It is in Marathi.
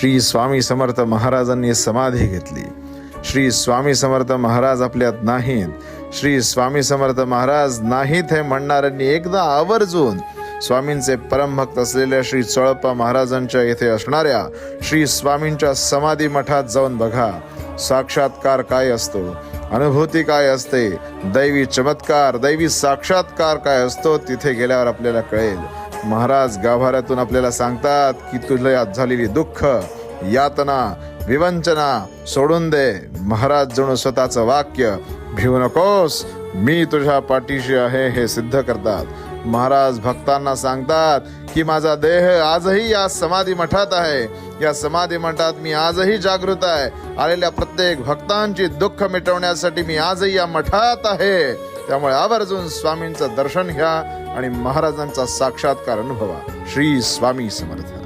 श्री स्वामी समर्थ महाराजांनी समाधी घेतली. श्री स्वामी समर्थ महाराज आपल्यात नाहीत, श्री स्वामी समर्थ महाराज नाहीत हे म्हणणाऱ्यांनी एकदा आवर्जून स्वामींचे परमभक्त असलेल्या श्री चोळप्पा महाराजांच्या येथे असणाऱ्या श्री स्वामींच्या समाधी मठात जाऊन बघा. साक्षात्कार काय असतो, अनुभूती काय असते, दैवी चमत्कार, दैवी साक्षात्कार काय असतो, तिथे गेल्यावर आपल्याला कळेल. महाराज गाभाऱ्यातून आपल्याला सांगतात की तुझ्या झालेली दुःख, यातना, विवंचना सोडून दे. महाराज जणू स्वतःचं वाक्य, भिवू नकोस, मी तुझ्या पाठीशी आहे, हे सिद्ध करतात. महाराज भक्तांना सांगतात की माझा देह आजही या समाधी मठात आहे, या समाधी मठात मी आजही जागृत आहे. आलेल्या प्रत्येक भक्तांची दुःख मिटवण्यासाठी मी आजही या मठात आहे. त्यामुळे आवर्जून स्वामींचं दर्शन घ्या आणि महाराजांचा साक्षात्कार अनुभवा. श्री स्वामी समर्थ.